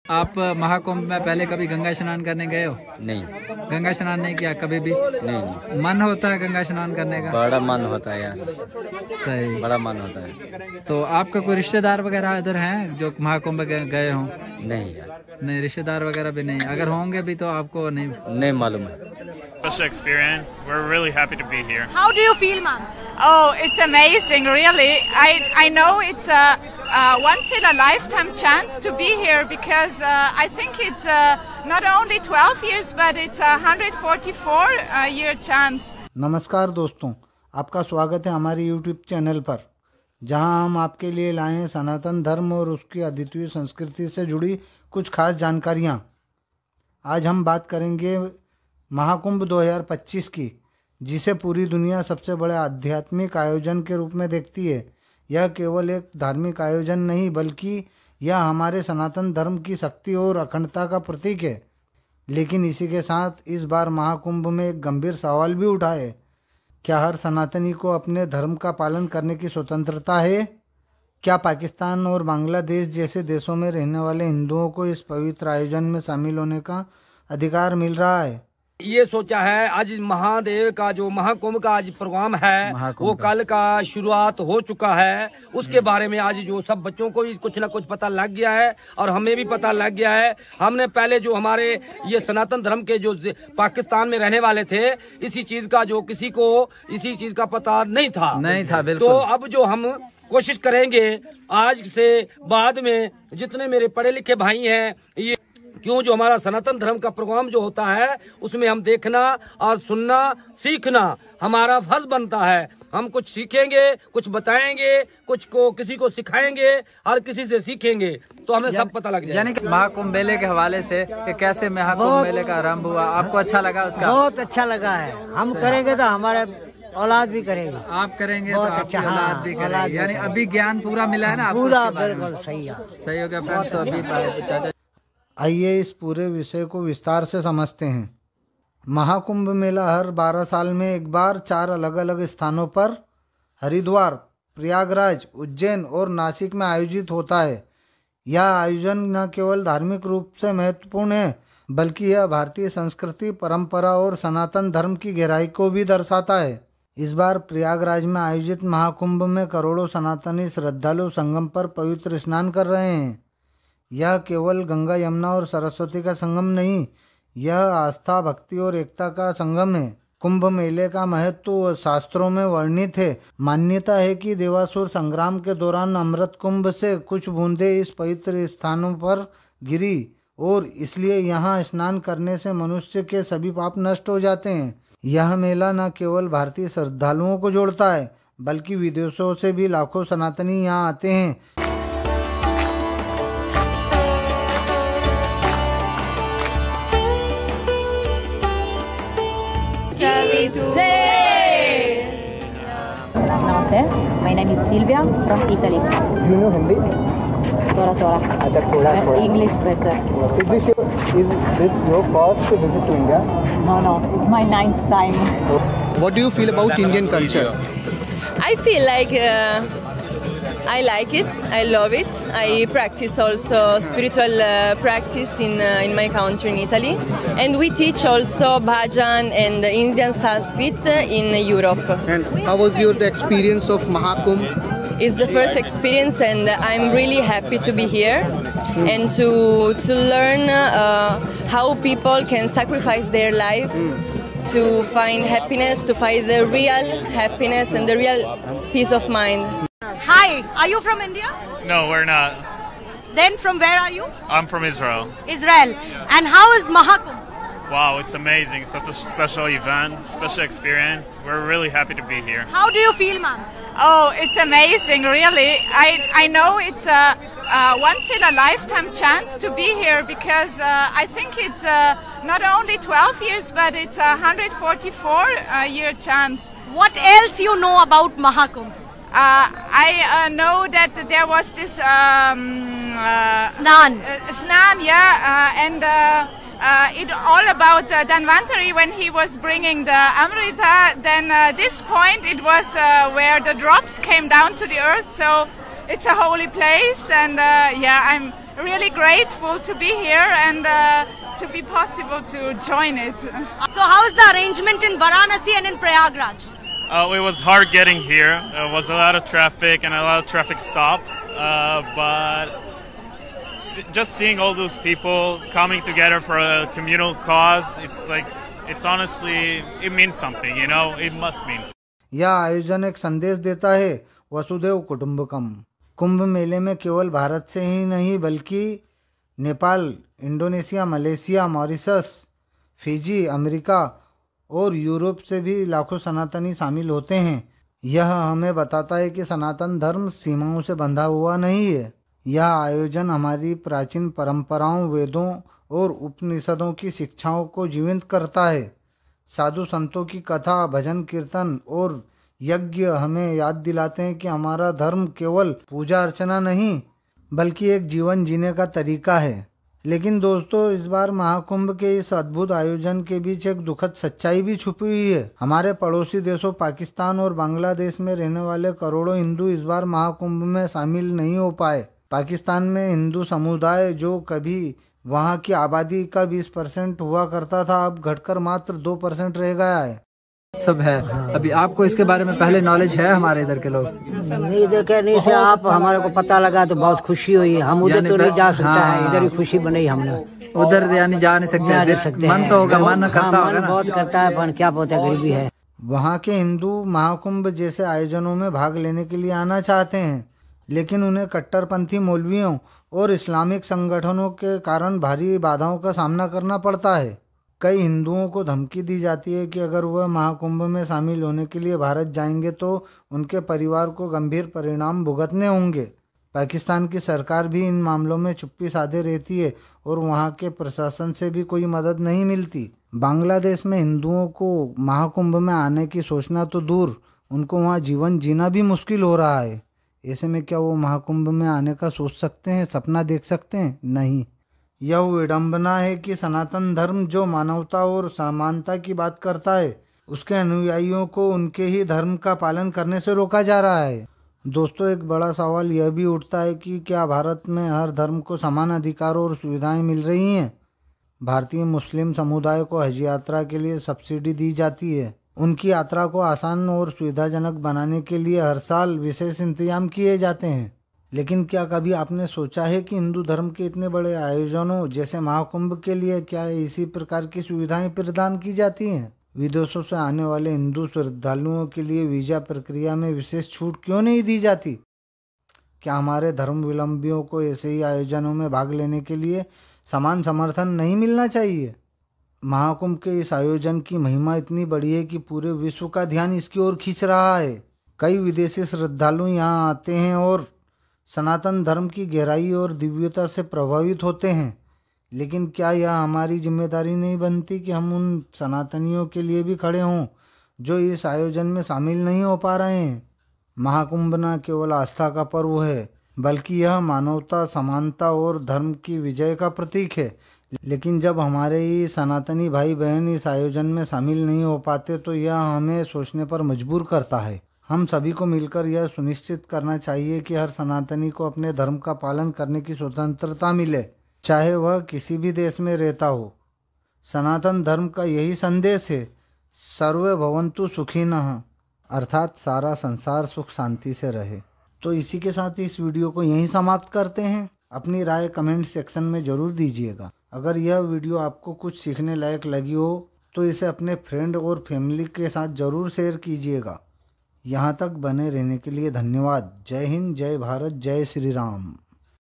आप महाकुंभ में पहले कभी गंगा स्नान करने गए हो? नहीं। गंगा स्नान नहीं किया कभी भी? नहीं। मन होता है गंगा स्नान करने का? बड़ा मन होता है यार। सही, बड़ा मन होता है। तो आपका कोई रिश्तेदार वगैरह इधर हैं जो महाकुंभ गए हों? नहीं यार, नहीं, रिश्तेदार वगैरह भी नहीं। अगर होंगे भी तो आपको नहीं मालूम है। Special experience. We're really happy to be here. How do you feel, ma'am? Oh, it's amazing, really. I know it's a once in a lifetime chance to be here because I think it's not only 12 years but it's a 144 year chance. नमस्कार दोस्तों, आपका स्वागत है हमारे YouTube channel पर, जहां हम आपके लिए लाए हैं सनातन धर्म और उसकी अद्वितीय संस्कृति से जुड़ी कुछ खास जानकारियां। आज हम बात करेंगे महाकुंभ 2025 की, जिसे पूरी दुनिया सबसे बड़े आध्यात्मिक आयोजन के रूप में देखती है। यह केवल एक धार्मिक आयोजन नहीं बल्कि यह हमारे सनातन धर्म की शक्ति और अखंडता का प्रतीक है। लेकिन इसी के साथ इस बार महाकुंभ में एक गंभीर सवाल भी उठा है। क्या हर सनातनी को अपने धर्म का पालन करने की स्वतंत्रता है? क्या पाकिस्तान और बांग्लादेश जैसे देशों में रहने वाले हिंदुओं को इस पवित्र आयोजन में शामिल होने का अधिकार मिल रहा है? ये सोचा है आज महादेव का जो महाकुंभ का आज प्रोग्राम है वो कल का शुरुआत हो चुका है। उसके बारे में आज जो सब बच्चों को भी कुछ ना कुछ पता लग गया है और हमें भी पता लग गया है। हमने पहले जो हमारे ये सनातन धर्म के जो पाकिस्तान में रहने वाले थे, इसी चीज का जो किसी को इसी चीज का पता नहीं था बिल्कुल। तो अब जो हम कोशिश करेंगे आज से बाद में जितने मेरे पढ़े लिखे भाई हैं, ये क्यों जो हमारा सनातन धर्म का प्रोग्राम जो होता है उसमें हम देखना और सुनना सीखना हमारा फर्ज बनता है। हम कुछ सीखेंगे, कुछ बताएंगे, कुछ को किसी को सिखाएंगे और किसी से सीखेंगे तो हमें सब पता लग जाएगा। यानी कि महाकुंभ मेले के हवाले से कि कैसे महाकुंभ मेले का आरंभ हुआ, आपको अच्छा लगा उसका? बहुत अच्छा लगा है। हम करेंगे तो हमारे औलाद भी करेगी। आप करेंगे बहुत तो अच्छा, आपकी औलाद भी करेगी। यानी अभी ज्ञान पूरा मिला है ना आपको? पूरा बिल्कुल सही है। सही हो गया फ्रेंड्स। तो अभी चाचा आइए इस पूरे विषय को विस्तार से समझते हैं। महाकुंभ मेला हर 12 साल में एक बार 4 अलग अलग स्थानों पर हरिद्वार, प्रयागराज, उज्जैन और नासिक में आयोजित होता है। यह आयोजन न केवल धार्मिक रूप से महत्वपूर्ण है बल्कि यह भारतीय संस्कृति, परंपरा और सनातन धर्म की गहराई को भी दर्शाता है। इस बार प्रयागराज में आयोजित महाकुंभ में करोड़ों सनातनी श्रद्धालु संगम पर पवित्र स्नान कर रहे हैं। यह केवल गंगा, यमुना और सरस्वती का संगम नहीं, यह आस्था, भक्ति और एकता का संगम है। कुंभ मेले का महत्व शास्त्रों में वर्णित है। मान्यता है कि देवासुर संग्राम के दौरान अमृत कुंभ से कुछ बूंदें इस पवित्र स्थानों पर गिरी और इसलिए यहाँ स्नान करने से मनुष्य के सभी पाप नष्ट हो जाते हैं। यह मेला न केवल भारतीय श्रद्धालुओं को जोड़ता है बल्कि विदेशों से भी लाखों सनातनी यहाँ आते हैं। Namaste, my name is Silvia from Italy. Do you know Hindi? Tora. अच्छा, थोड़ा English better. Is this your first visit to India? No, it's my 9th time. What do you feel about Indian culture? I feel like I like it. I love it. I practice also spiritual practice in my country in Italy, and we teach also bhajan and Indian Sanskrit in Europe. And how was your experience of Mahakumbh? It's the first experience, and I'm really happy to be here and to learn how people can sacrifice their life to find happiness, to find the real happiness and the real peace of mind. Hi, are you from India? No, we're not. Then from where are you? I'm from Israel. Israel. And how is Mahakumbh? Wow, it's amazing. Such a special event, special experience. We're really happy to be here. How do you feel, ma'am? Oh, it's amazing, really. I know it's a once in a lifetime chance to be here because I think it's not only 12 years but it's a 144 year chance. What else you know about Mahakumbh? I know that there was this Snan. Snan, yeah, and it all about Dhanvantari when he was bringing the Amrita. Then this point it was where the drops came down to the earth. So it's a holy place, and yeah, really grateful to be here and to be possible to join it. So how is the arrangement in Varanasi and in Prayagraj? It was hard getting here. There was a lot of traffic and a lot of traffic stops, but just seeing all those people coming together for a communal cause, it's honestly, it means something, you know, it must mean something. यह आयोजन एक संदेश देता है वसुदेव कुटुंबकम। कुंभ मेले में केवल भारत से ही नहीं बल्कि Nepal, Indonesia, Malaysia, Mauritius, Fiji, America और यूरोप से भी लाखों सनातनी शामिल होते हैं। यह हमें बताता है कि सनातन धर्म सीमाओं से बंधा हुआ नहीं है। यह आयोजन हमारी प्राचीन परंपराओं, वेदों और उपनिषदों की शिक्षाओं को जीवित करता है। साधु संतों की कथा, भजन, कीर्तन और यज्ञ हमें याद दिलाते हैं कि हमारा धर्म केवल पूजा अर्चना नहीं बल्कि एक जीवन जीने का तरीका है। लेकिन दोस्तों, इस बार महाकुंभ के इस अद्भुत आयोजन के बीच एक दुखद सच्चाई भी छुपी हुई है। हमारे पड़ोसी देशों पाकिस्तान और बांग्लादेश में रहने वाले करोड़ों हिंदू इस बार महाकुंभ में शामिल नहीं हो पाए। पाकिस्तान में हिंदू समुदाय, जो कभी वहां की आबादी का 20% हुआ करता था, अब घटकर मात्र 2% रह गया है। सब है। अभी आपको इसके बारे में पहले नॉलेज है? हमारे इधर के लोग नहीं, इधर के नहीं से आप हमारे को पता लगा तो बहुत खुशी हुई। हम उधर तो नहीं जा सकता है, इधर ही खुशी बनाई हमने। उधर यानी जा नहीं सकते, मन तो होगा, मन करता होगा ना? बहुत करता है, पर क्या पता, गरीबी है। वहाँ के हिंदू महाकुंभ जैसे आयोजनों में भाग लेने के लिए आना चाहते हैं, लेकिन उन्हें कट्टरपंथी मौलवियों और इस्लामिक संगठनों के कारण भारी बाधाओं का सामना करना पड़ता है। कई हिंदुओं को धमकी दी जाती है कि अगर वह महाकुंभ में शामिल होने के लिए भारत जाएंगे तो उनके परिवार को गंभीर परिणाम भुगतने होंगे। पाकिस्तान की सरकार भी इन मामलों में चुप्पी साधे रहती है और वहां के प्रशासन से भी कोई मदद नहीं मिलती। बांग्लादेश में हिंदुओं को महाकुंभ में आने की सोचना तो दूर, उनको वहां जीवन जीना भी मुश्किल हो रहा है। ऐसे में क्या वो महाकुंभ में आने का सोच सकते हैं, सपना देख सकते हैं? नहीं। यह विडंबना है कि सनातन धर्म जो मानवता और समानता की बात करता है, उसके अनुयायियों को उनके ही धर्म का पालन करने से रोका जा रहा है। दोस्तों, एक बड़ा सवाल यह भी उठता है कि क्या भारत में हर धर्म को समान अधिकार और सुविधाएं मिल रही हैं? भारतीय मुस्लिम समुदाय को हज यात्रा के लिए सब्सिडी दी जाती है। उनकी यात्रा को आसान और सुविधाजनक बनाने के लिए हर साल विशेष इंतजाम किए जाते हैं। लेकिन क्या कभी आपने सोचा है कि हिंदू धर्म के इतने बड़े आयोजनों जैसे महाकुंभ के लिए क्या इसी प्रकार की सुविधाएं प्रदान की जाती हैं? विदेशों से आने वाले हिंदू श्रद्धालुओं के लिए वीजा प्रक्रिया में विशेष छूट क्यों नहीं दी जाती? क्या हमारे धर्मावलंबियों को ऐसे ही आयोजनों में भाग लेने के लिए समान समर्थन नहीं मिलना चाहिए? महाकुंभ के इस आयोजन की महिमा इतनी बड़ी है कि पूरे विश्व का ध्यान इसकी ओर खींच रहा है। कई विदेशी श्रद्धालु यहाँ आते हैं और सनातन धर्म की गहराई और दिव्यता से प्रभावित होते हैं। लेकिन क्या यह हमारी जिम्मेदारी नहीं बनती कि हम उन सनातनियों के लिए भी खड़े हों जो इस आयोजन में शामिल नहीं हो पा रहे हैं? महाकुंभ न केवल आस्था का पर्व है, बल्कि यह मानवता, समानता और धर्म की विजय का प्रतीक है। लेकिन जब हमारे ही सनातनी भाई बहन इस आयोजन में शामिल नहीं हो पाते तो यह हमें सोचने पर मजबूर करता है। हम सभी को मिलकर यह सुनिश्चित करना चाहिए कि हर सनातनी को अपने धर्म का पालन करने की स्वतंत्रता मिले, चाहे वह किसी भी देश में रहता हो। सनातन धर्म का यही संदेश है, सर्वे भवन्तु सुखिनः, अर्थात सारा संसार सुख शांति से रहे। तो इसी के साथ इस वीडियो को यहीं समाप्त करते हैं। अपनी राय कमेंट सेक्शन में ज़रूर दीजिएगा। अगर यह वीडियो आपको कुछ सीखने लायक लगी हो तो इसे अपने फ्रेंड और फैमिली के साथ ज़रूर शेयर कीजिएगा। यहाँ तक बने रहने के लिए धन्यवाद। जय हिंद, जय भारत, जय श्री राम।